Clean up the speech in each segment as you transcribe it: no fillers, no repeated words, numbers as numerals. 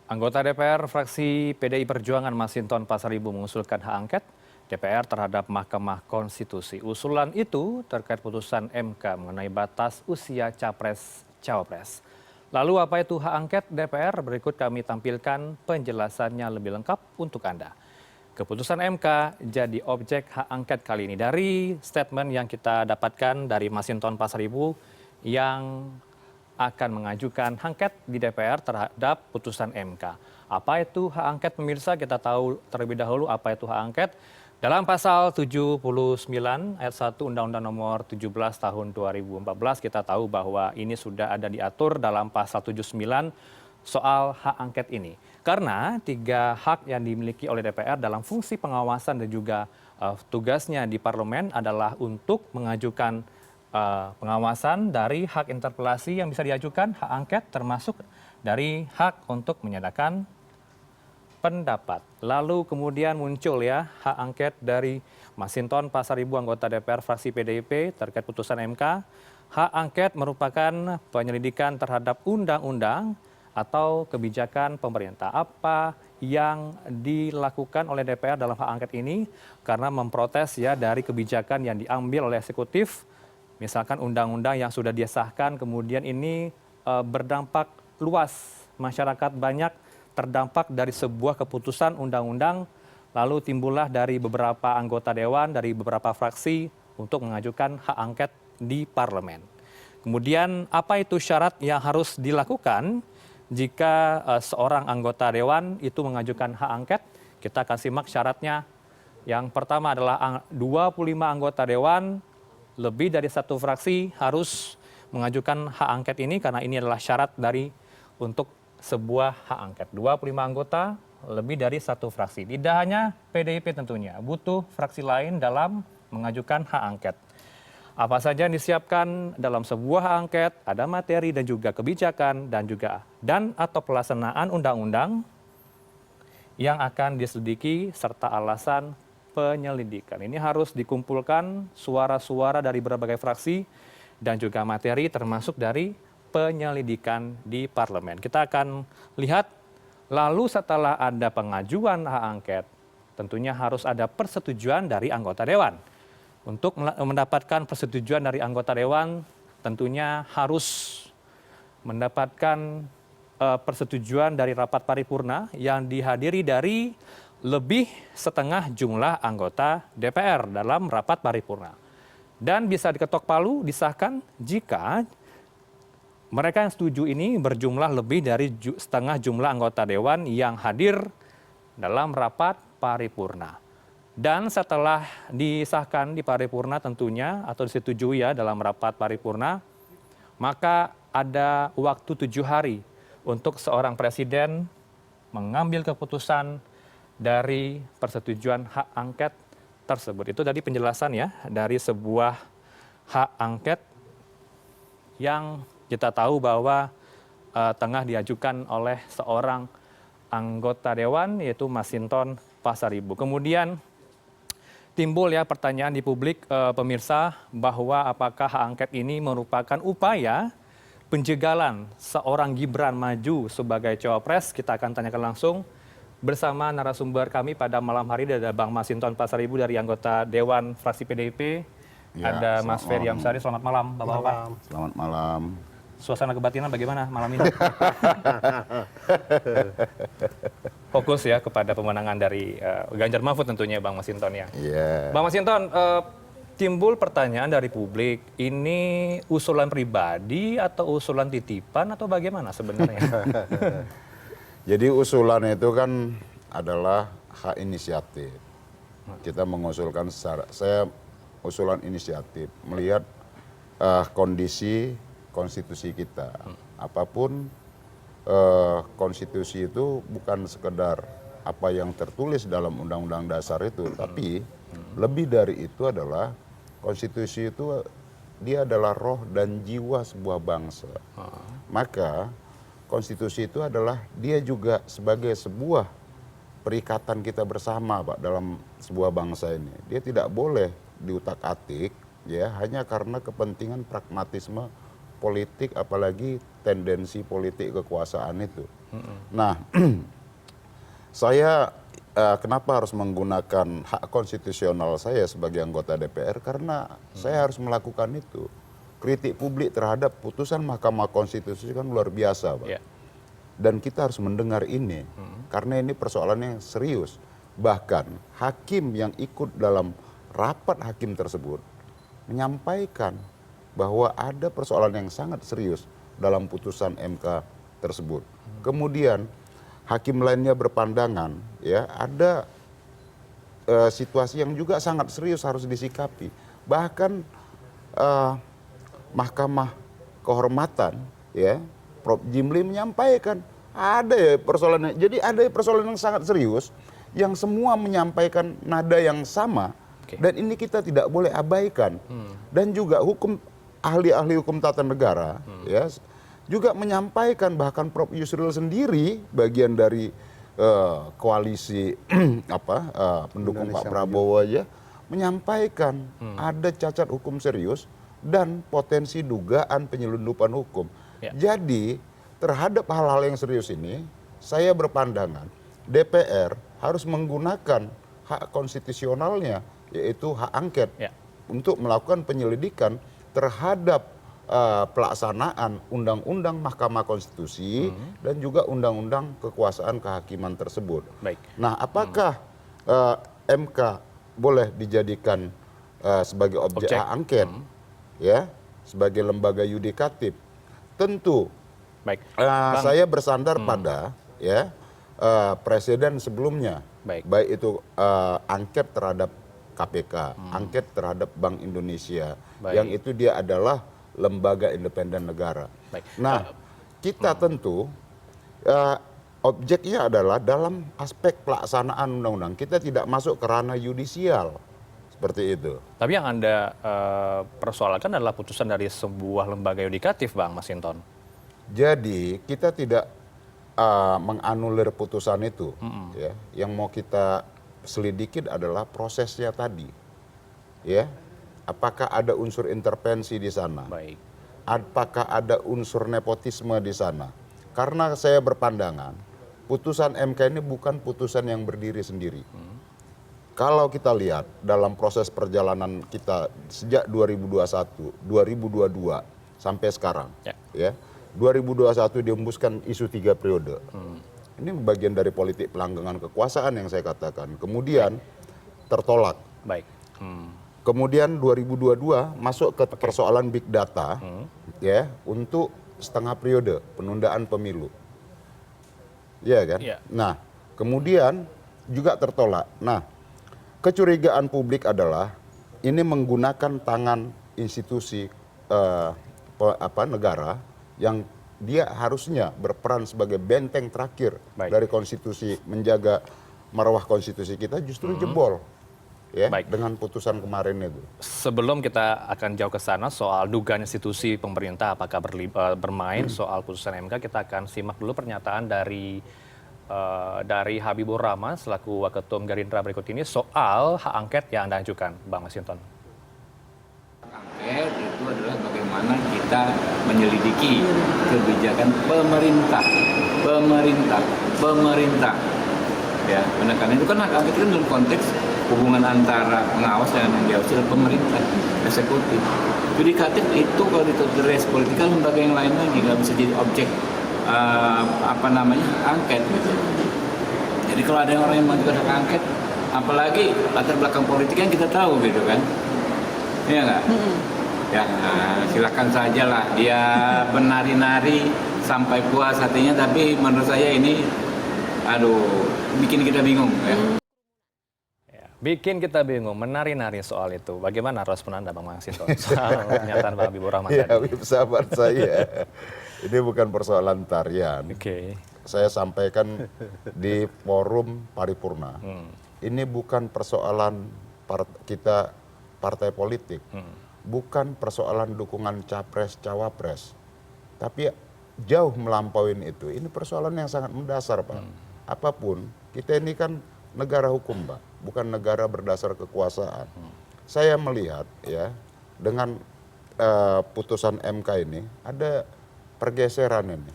Anggota DPR fraksi PDI Perjuangan Masinton Pasaribu mengusulkan hak angket DPR terhadap Mahkamah Konstitusi. Usulan itu terkait putusan MK mengenai batas usia capres-cawapres. Lalu apa itu hak angket DPR? Berikut kami tampilkan penjelasannya lebih lengkap untuk Anda. Keputusan MK jadi objek hak angket kali ini dari statement yang kita dapatkan dari Masinton Pasaribu yang akan mengajukan angket di DPR terhadap putusan MK. Apa itu hak angket pemirsa? Kita tahu terlebih dahulu apa itu hak angket. Dalam pasal 79 ayat 1 Undang-Undang Nomor 17 Tahun 2014 kita tahu bahwa ini sudah ada diatur dalam pasal 79 soal hak angket ini. Karena 3 hak yang dimiliki oleh DPR dalam fungsi pengawasan dan juga tugasnya di parlemen adalah untuk mengajukan pengawasan dari hak interpelasi yang bisa diajukan, hak angket termasuk dari hak untuk menyatakan pendapat. Lalu kemudian muncul ya hak angket dari Masinton Pasaribu anggota DPR fraksi PDIP terkait putusan MK. Hak angket merupakan penyelidikan terhadap undang-undang atau kebijakan pemerintah. Apa yang dilakukan oleh DPR dalam hak angket ini? Karena memprotes ya dari kebijakan yang diambil oleh eksekutif. Misalkan undang-undang yang sudah disahkan kemudian ini berdampak luas, masyarakat banyak terdampak dari sebuah keputusan undang-undang, lalu timbullah dari beberapa anggota dewan, dari beberapa fraksi untuk mengajukan hak angket di parlemen. Kemudian apa itu syarat yang harus dilakukan jika seorang anggota dewan itu mengajukan hak angket? Kita akan simak syaratnya. Yang pertama adalah 25 anggota dewan lebih dari satu fraksi harus mengajukan hak angket ini karena ini adalah syarat dari untuk sebuah hak angket. 25 anggota lebih dari satu fraksi. Tidak hanya PDIP tentunya, butuh fraksi lain dalam mengajukan hak angket. Apa saja yang disiapkan dalam sebuah hak angket, ada materi dan juga kebijakan dan atau pelaksanaan undang-undang yang akan diselidiki serta alasan penyelidikan. Ini harus dikumpulkan suara-suara dari berbagai fraksi dan juga materi termasuk dari penyelidikan di parlemen. Kita akan lihat lalu setelah ada pengajuan hak angket, tentunya harus ada persetujuan dari anggota dewan. Untuk mendapatkan persetujuan dari anggota dewan, tentunya harus mendapatkan persetujuan dari rapat paripurna yang dihadiri dari lebih setengah jumlah anggota DPR dalam rapat paripurna. Dan bisa diketok palu, disahkan jika mereka yang setuju ini berjumlah lebih dari setengah jumlah anggota dewan yang hadir dalam rapat paripurna. Dan setelah disahkan di paripurna tentunya atau disetujui ya dalam rapat paripurna, maka ada waktu 7 hari untuk seorang presiden mengambil keputusan dari persetujuan hak angket tersebut. Itu tadi penjelasan ya dari sebuah hak angket yang kita tahu bahwa tengah diajukan oleh seorang anggota dewan yaitu Masinton Pasaribu. Kemudian timbul ya pertanyaan di publik pemirsa bahwa apakah hak angket ini merupakan upaya penjagalan seorang Gibran maju sebagai cawapres. Kita akan tanyakan langsung bersama narasumber kami pada malam hari ada Bang Masinton Pasaribu dari anggota Dewan Fraksi PDIP. Ya, ada Mas Ferry Amsari. Selamat malam Bapak-bapak. Selamat malam. Suasana kebatinan bagaimana malam ini? Fokus ya kepada pemenangan dari Ganjar Mahfud tentunya Bang Masinton ya. Yeah. Bang Masinton, timbul pertanyaan dari publik, ini usulan pribadi atau usulan titipan atau bagaimana sebenarnya? Jadi usulan itu kan adalah hak inisiatif. Kita mengusulkan saya usulan inisiatif melihat kondisi konstitusi kita. Apapun konstitusi itu bukan sekedar apa yang tertulis dalam undang-undang dasar itu, tapi lebih dari itu adalah konstitusi itu dia adalah roh dan jiwa sebuah bangsa. Maka konstitusi itu adalah dia juga sebagai sebuah perikatan kita bersama Pak dalam sebuah bangsa ini. Dia tidak boleh diutak-atik ya hanya karena kepentingan pragmatisme politik, apalagi tendensi politik kekuasaan itu. Nah, saya kenapa harus menggunakan hak konstitusional saya sebagai anggota DPR? Karena saya harus melakukan itu. Kritik publik terhadap putusan Mahkamah Konstitusi kan luar biasa, Pak. Ya. Dan kita harus mendengar ini, karena ini persoalan yang serius. Bahkan hakim yang ikut dalam rapat hakim tersebut menyampaikan bahwa ada persoalan yang sangat serius dalam putusan MK tersebut. Kemudian hakim lainnya berpandangan, ya ada situasi yang juga sangat serius harus disikapi. Bahkan Mahkamah Kehormatan, ya Prof. Jimli menyampaikan ada ya persoalan, jadi ada persoalan yang sangat serius yang semua menyampaikan nada yang sama. Dan ini kita tidak boleh abaikan. Dan juga ahli-ahli hukum tata negara ya juga menyampaikan, bahkan Prof. Yusril sendiri bagian dari koalisi pendukung Pak Prabowo aja menyampaikan ada cacat hukum serius dan potensi dugaan penyelundupan hukum. Jadi terhadap hal-hal yang serius ini saya berpandangan DPR harus menggunakan hak konstitusionalnya, yaitu hak angket, untuk melakukan penyelidikan terhadap pelaksanaan Undang-Undang Mahkamah Konstitusi dan juga Undang-Undang Kekuasaan Kehakiman tersebut. Nah, apakah MK boleh dijadikan sebagai objek hak angket, ya, sebagai lembaga yudikatif? Tentu. Saya bersandar pada ya presiden sebelumnya, baik itu angket terhadap KPK, angket terhadap Bank Indonesia, yang itu dia adalah lembaga independen negara. Nah, kita tentu objeknya adalah dalam aspek pelaksanaan undang-undang. Kita tidak masuk ke ranah yudisial seperti itu. Tapi yang Anda persoalkan adalah putusan dari sebuah lembaga yudikatif, Bang Masinton. Jadi kita tidak menganulir putusan itu, ya. Yang mau kita selidiki adalah prosesnya tadi, ya. Apakah ada unsur intervensi di sana? Apakah ada unsur nepotisme di sana? Karena saya berpandangan putusan MK ini bukan putusan yang berdiri sendiri. Kalau kita lihat dalam proses perjalanan kita sejak 2021, 2022 sampai sekarang, ya. 2021 dihembuskan isu 3 periode. Ini bagian dari politik pelanggengan kekuasaan yang saya katakan. Kemudian tertolak. Kemudian 2022 masuk ke persoalan big data, ya, untuk setengah periode penundaan pemilu. Ya kan? Nah, kemudian juga tertolak. Nah, kecurigaan publik adalah ini menggunakan tangan institusi negara yang dia harusnya berperan sebagai benteng terakhir dari konstitusi, menjaga marwah konstitusi kita, justru jebol, ya, dengan putusan kemarin itu. Sebelum kita akan jauh ke sana soal dugaan institusi pemerintah apakah bermain soal putusan MK, kita akan simak dulu pernyataan dari Habibur Rahman selaku Waketum Gerindra berikut ini soal hak angket yang Anda ajukan, Bang Masinton. Angket itu adalah bagaimana kita menyelidiki kebijakan pemerintah. Ya, karena itu kan hak angket kan dalam konteks hubungan antara pengawas dan yang diawasi adalah pemerintah, eksekutif. Yudikatif itu kalau ditulis politikal lembaga yang lain lagi nggak bisa jadi objek angket gitu. Jadi kalau ada orang yang mengajukan hak angket, apalagi latar belakang politiknya kita tahu gitu kan. Iya nggak? Ya, silakan saja lah dia menari-nari sampai puas hatinya, tapi menurut saya ini, bikin kita bingung. Ya, bikin kita bingung, menari-nari soal itu. Bagaimana respon Anda, Bang Masinton, soal pernyataan Bang Habibur Rahman tadi? Ya, sahabat saya, ini bukan persoalan tarian. Saya sampaikan di forum paripurna. Ini bukan persoalan kita partai politik, bukan persoalan dukungan capres-cawapres, tapi jauh melampauin itu. Ini persoalan yang sangat mendasar, Pak. Apapun, kita ini kan negara hukum, Pak, bukan negara berdasar kekuasaan. Saya melihat, ya, dengan putusan MK ini ada pergeseran ini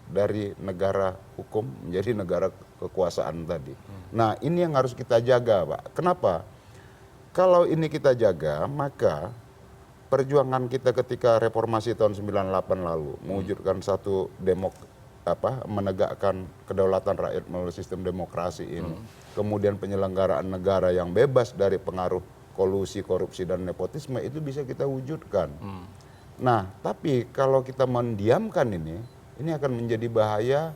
dari negara hukum menjadi negara kekuasaan tadi. Nah, ini yang harus kita jaga, Pak. Kenapa? Kalau ini kita jaga, maka perjuangan kita ketika reformasi tahun 98 lalu mewujudkan satu menegakkan kedaulatan rakyat melalui sistem demokrasi ini. Kemudian penyelenggaraan negara yang bebas dari pengaruh kolusi, korupsi dan nepotisme itu bisa kita wujudkan. Nah, tapi kalau kita mendiamkan ini akan menjadi bahaya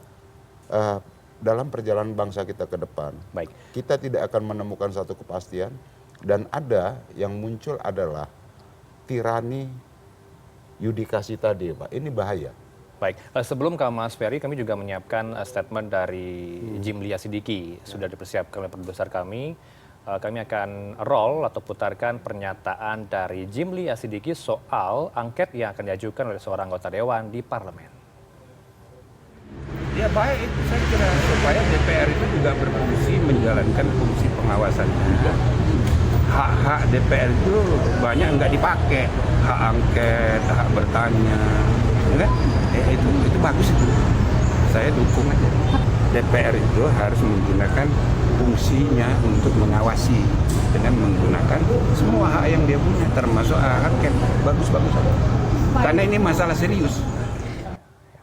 dalam perjalanan bangsa kita ke depan. Baik. Kita tidak akan menemukan satu kepastian dan ada yang muncul adalah tirani yudikasi tadi, Pak. Ini bahaya. Baik, sebelum ke Mas Ferry, kami juga menyiapkan statement dari Jimli Asidiki. Sudah dipersiapkan oleh produser kami. Kami akan roll atau putarkan pernyataan dari Jimli Asidiki soal angket yang akan diajukan oleh seorang anggota dewan di parlemen. Ya baik, itu saya kira supaya DPR itu juga berfungsi menjalankan fungsi pengawasan juga. Hak-hak DPR itu banyak nggak dipakai, hak angket, hak bertanya, ya kan? Itu bagus itu. Saya dukung aja. DPR itu harus menggunakan fungsinya untuk mengawasi dengan menggunakan semua hak yang dia punya, termasuk hak angket. Bagus-bagus aja. Karena ini masalah serius.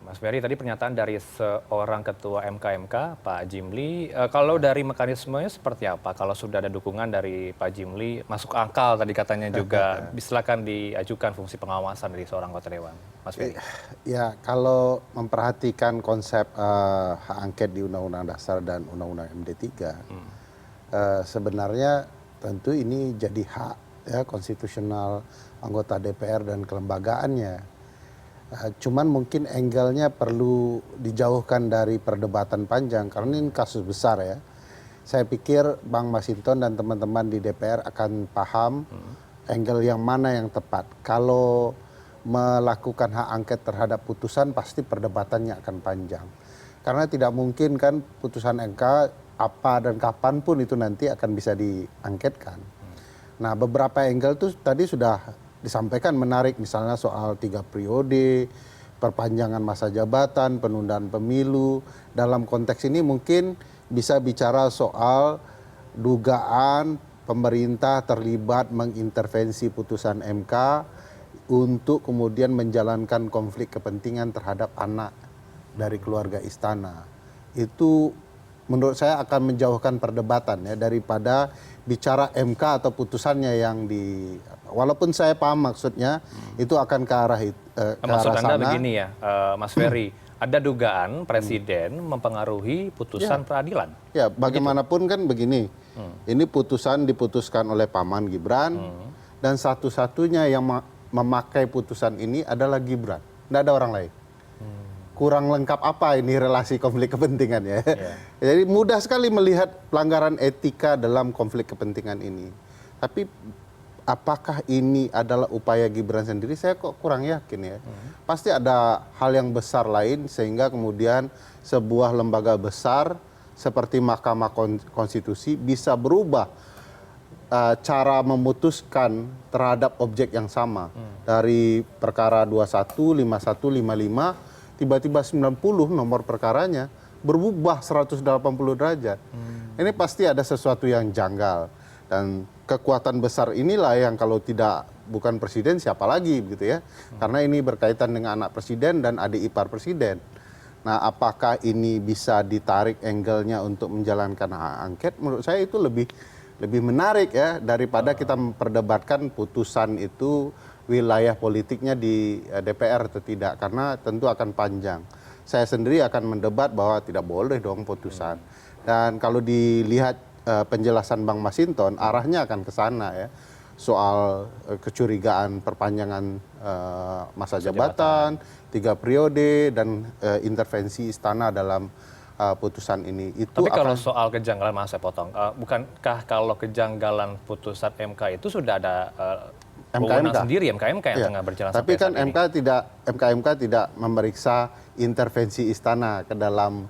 Mas Ferry, tadi pernyataan dari seorang ketua MK, Pak Jimli. Kalau dari mekanismenya seperti apa? Kalau sudah ada dukungan dari Pak Jimli, masuk akal tadi katanya juga, silakan diajukan fungsi pengawasan dari seorang anggota dewan. Mas Ferry. Ya, kalau memperhatikan konsep hak angket di Undang-Undang Dasar dan Undang-Undang MD3, sebenarnya tentu ini jadi hak ya, konstitusional anggota DPR dan kelembagaannya. Cuman mungkin angle-nya perlu dijauhkan dari perdebatan panjang karena ini kasus besar ya. Saya pikir Bang Masinton dan teman-teman di DPR akan paham angle yang mana yang tepat. Kalau melakukan hak angket terhadap putusan pasti perdebatannya akan panjang. Karena tidak mungkin kan putusan MK apa dan kapan pun itu nanti akan bisa diangketkan. Nah, beberapa angle itu tadi sudah disampaikan menarik, misalnya soal 3 periode, perpanjangan masa jabatan, penundaan pemilu. Dalam konteks ini mungkin bisa bicara soal dugaan pemerintah terlibat mengintervensi putusan MK untuk kemudian menjalankan konflik kepentingan terhadap anak dari keluarga istana. Itu menurut saya akan menjauhkan perdebatan ya daripada bicara MK atau putusannya yang walaupun saya paham maksudnya itu akan ke arah Maksud Anda sana. begini ya, Mas Ferry, ada dugaan Presiden mempengaruhi putusan peradilan. Ya, bagaimanapun kan begini. Ini putusan diputuskan oleh Paman Gibran dan satu-satunya yang memakai putusan ini adalah Gibran. Tidak ada orang lain. Kurang lengkap apa ini relasi konflik kepentingan ya. Jadi mudah sekali melihat pelanggaran etika dalam konflik kepentingan ini. Tapi apakah ini adalah upaya Gibran sendiri? Saya kok kurang yakin ya. Pasti ada hal yang besar lain sehingga kemudian sebuah lembaga besar seperti Mahkamah Konstitusi bisa berubah cara memutuskan terhadap objek yang sama. Dari perkara 21, 51, 55 tiba-tiba 90 nomor perkaranya berubah 180 derajat. Ini pasti ada sesuatu yang janggal. Dan kekuatan besar inilah yang kalau tidak bukan presiden siapa lagi begitu ya. Karena ini berkaitan dengan anak presiden dan adik ipar presiden. Nah, apakah ini bisa ditarik angle-nya untuk menjalankan hak angket? Menurut saya itu lebih menarik ya daripada kita memperdebatkan putusan itu wilayah politiknya di DPR atau tidak, karena tentu akan panjang. Saya sendiri akan mendebat bahwa tidak boleh dong putusan. Dan kalau dilihat penjelasan Bang Masinton, arahnya akan ke sana ya. Soal kecurigaan perpanjangan masa jabatan, 3 periode, dan intervensi istana dalam putusan ini. Itu Tapi kalau soal kejanggalan, maaf saya potong, bukankah kalau kejanggalan putusan MK itu sudah ada wewenang sendiri MK yang tengah berjalan tapi sampai kan saat ini? MK tidak memeriksa intervensi istana ke dalam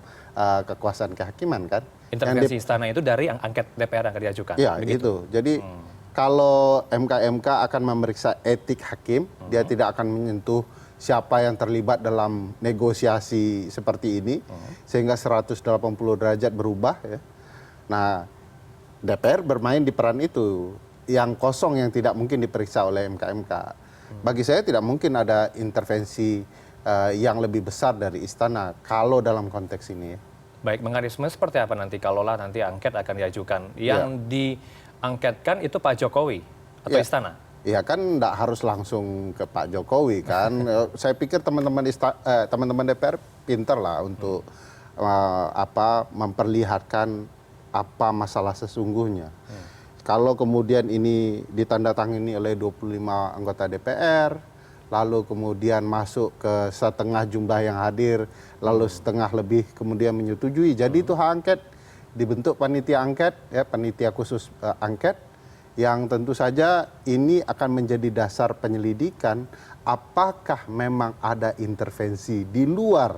kekuasaan kehakiman kan. Intervensi istana itu dari angket DPR yang akan diajukan. Ya begitu? itu. Jadi kalau MK akan memeriksa etik hakim, dia tidak akan menyentuh siapa yang terlibat dalam negosiasi seperti ini, sehingga 180 derajat berubah. Ya. Nah, DPR bermain di peran itu, yang kosong yang tidak mungkin diperiksa oleh MK. Bagi saya tidak mungkin ada intervensi yang lebih besar dari istana kalau dalam konteks ini. Baik, mekanisme seperti apa nanti kalaulah nanti angket akan diajukan? Yang diangketkan itu Pak Jokowi atau istana? Ya kan tidak harus langsung ke Pak Jokowi kan. Saya pikir teman-teman DPR pinter lah untuk memperlihatkan apa masalah sesungguhnya. Kalau kemudian ini ditandatangani oleh 25 anggota DPR, lalu kemudian masuk ke setengah jumlah yang hadir, lalu setengah lebih kemudian menyetujui. Jadi itu hak angket, dibentuk panitia angket, ya panitia khusus angket, yang tentu saja ini akan menjadi dasar penyelidikan apakah memang ada intervensi di luar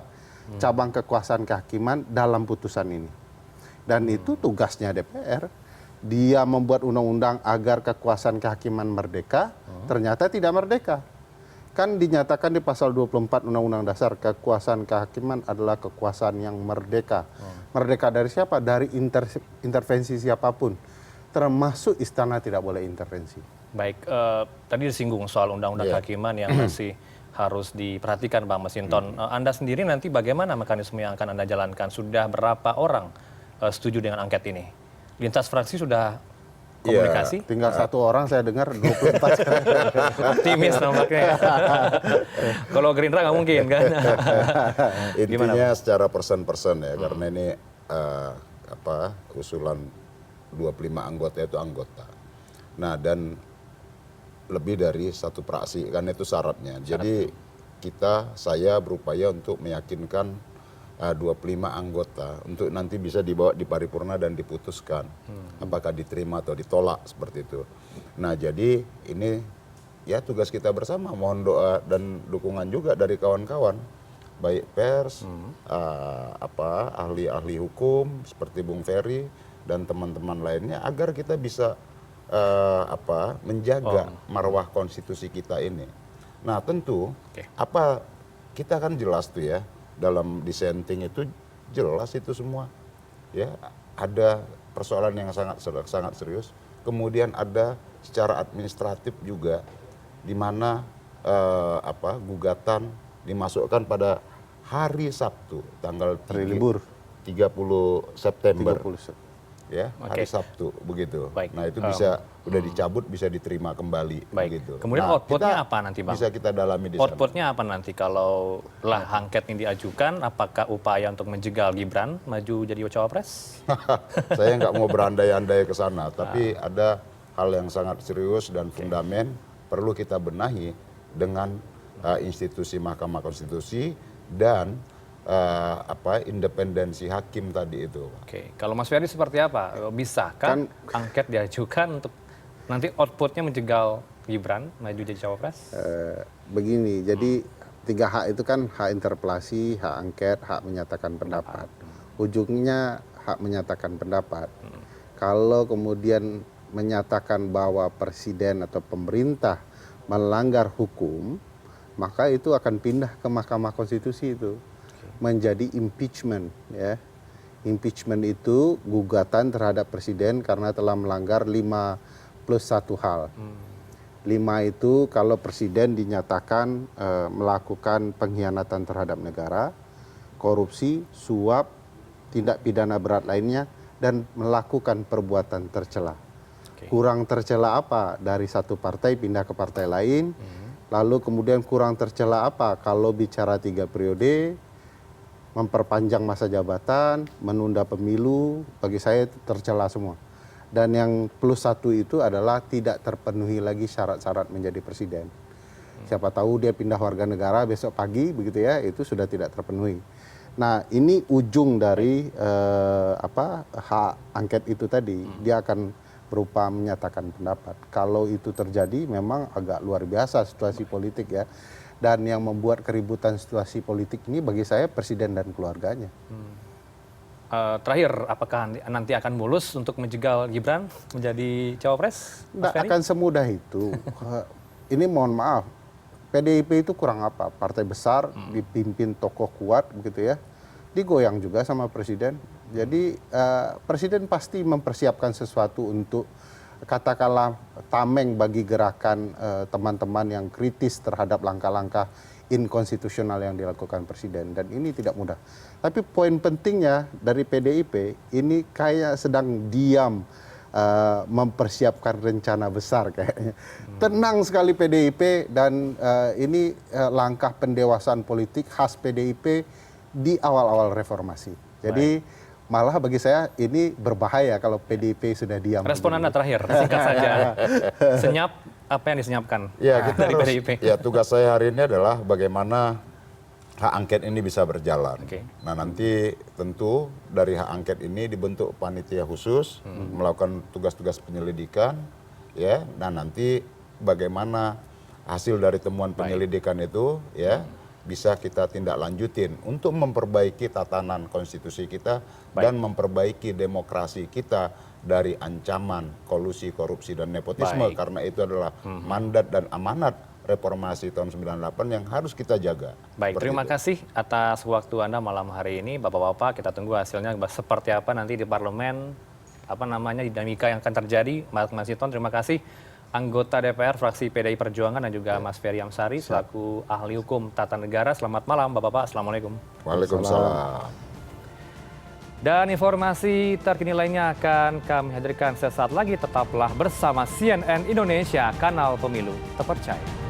cabang kekuasaan kehakiman dalam putusan ini. Dan itu tugasnya DPR. Dia membuat undang-undang agar kekuasaan kehakiman merdeka, ternyata tidak merdeka. Kan dinyatakan di pasal 24 Undang-Undang Dasar, kekuasaan kehakiman adalah kekuasaan yang merdeka. Merdeka dari siapa? Dari intervensi siapapun. Termasuk istana tidak boleh intervensi. Baik, tadi disinggung soal undang-undang kehakiman yang masih harus diperhatikan Bang Masinton. Anda sendiri nanti bagaimana mekanisme yang akan Anda jalankan? Sudah berapa orang setuju dengan angket ini? Lintas fraksi sudah komunikasi? Tinggal satu orang saya dengar 24. Optimis nampaknya. Kalau Gerindra nggak mungkin kan? Intinya secara persen-persen ya, karena ini usulan 25 anggota itu anggota. Nah, dan lebih dari satu fraksi, kan itu syaratnya. Jadi saya berupaya untuk meyakinkan 25 anggota untuk nanti bisa dibawa di paripurna dan diputuskan apakah diterima atau ditolak seperti itu. Nah, jadi ini ya tugas kita bersama, mohon doa dan dukungan juga dari kawan-kawan, baik pers, ahli-ahli hukum seperti Bung Ferry dan teman-teman lainnya, agar kita bisa menjaga marwah konstitusi kita ini. Nah, tentu kita kan jelas tuh ya, dalam dissenting itu jelas itu semua. Ya, ada persoalan yang sangat serius. Kemudian ada secara administratif juga, di mana gugatan dimasukkan pada hari Sabtu tanggal 30 September. Ya, hari Sabtu begitu. Baik. Nah, itu bisa udah dicabut, bisa diterima kembali. Baik. Begitu. Kemudian outputnya apa nanti Bang? Bisa kita dalami di sana. Outputnya apa nanti kalau angket ini diajukan? Apakah upaya untuk menjegal Gibran maju jadi cawapres? Saya nggak mau berandai-andai ke sana, tapi ada hal yang sangat serius dan fundamen perlu kita benahi dengan institusi Mahkamah Konstitusi dan independensi hakim tadi itu. Oke, kalau Mas Ferry seperti apa? Bisakah angket diajukan untuk nanti outputnya menjegal Gibran maju jadi cawapres? Begini, jadi 3 hak itu kan hak interpelasi, hak angket, hak menyatakan pendapat. Ujungnya hak menyatakan pendapat. Kalau kemudian menyatakan bahwa presiden atau pemerintah melanggar hukum, maka itu akan pindah ke Mahkamah Konstitusi itu. Menjadi impeachment, ya. Impeachment itu gugatan terhadap presiden karena telah melanggar 5 plus 1 hal. 5 itu kalau presiden dinyatakan melakukan pengkhianatan terhadap negara, korupsi, suap, tindak pidana berat lainnya, dan melakukan perbuatan tercela. Kurang tercela apa? Dari satu partai pindah ke partai lain, lalu kemudian kurang tercela apa? Kalau bicara 3 periode, memperpanjang masa jabatan, menunda pemilu, bagi saya itu tercela semua. Dan yang plus 1 itu adalah tidak terpenuhi lagi syarat-syarat menjadi presiden. Siapa tahu dia pindah warga negara besok pagi, begitu ya, itu sudah tidak terpenuhi. Nah, ini ujung dari hak angket itu tadi. Dia akan berupa menyatakan pendapat. Kalau itu terjadi, memang agak luar biasa situasi politik ya. Dan yang membuat keributan situasi politik ini bagi saya presiden dan keluarganya. terakhir, apakah nanti akan mulus untuk menjegal Gibran menjadi cawapres? Mas Nggak Ferry? akan semudah itu. Ini mohon maaf, PDIP itu kurang apa? Partai besar, dipimpin tokoh kuat begitu ya. Digoyang juga sama presiden. Jadi presiden pasti mempersiapkan sesuatu untuk katakanlah tameng bagi gerakan teman-teman yang kritis terhadap langkah-langkah inkonstitusional yang dilakukan presiden, dan ini tidak mudah. Tapi poin pentingnya dari PDIP ini kayak sedang diam mempersiapkan rencana besar kayaknya. Tenang sekali PDIP, dan ini langkah pendewasaan politik khas PDIP di awal-awal reformasi. Jadi malah bagi saya ini berbahaya kalau PDIP sudah diam. Respon begini. Anda terakhir, singkat saja. Senyap, apa yang disenyapkan Ya, kita dari harus, PDIP? ya tugas saya hari ini adalah bagaimana hak angket ini bisa berjalan. Oke. Nah, nanti tentu dari hak angket ini dibentuk panitia khusus melakukan tugas-tugas penyelidikan, ya. Dan nanti bagaimana hasil dari temuan penyelidikan itu, ya, bisa kita tindak lanjutin untuk memperbaiki tatanan konstitusi kita dan memperbaiki demokrasi kita dari ancaman kolusi, korupsi, dan nepotisme. Baik. Karena itu adalah mandat dan amanat reformasi tahun 98 yang harus kita jaga. Baik, Seperti terima itu. kasih atas waktu Anda malam hari ini, Bapak-bapak. Kita tunggu hasilnya seperti apa nanti di parlemen, apa namanya dinamika yang akan terjadi. Mas Masinton, terima kasih. Anggota DPR fraksi PDI Perjuangan dan juga Mas Ferry Amsari selaku ahli hukum tata negara. Selamat malam, Bapak-bapak. Assalamualaikum. Waalaikumsalam. Dan informasi terkini lainnya akan kami hadirkan sesaat lagi. Tetaplah bersama CNN Indonesia, kanal pemilu terpercaya.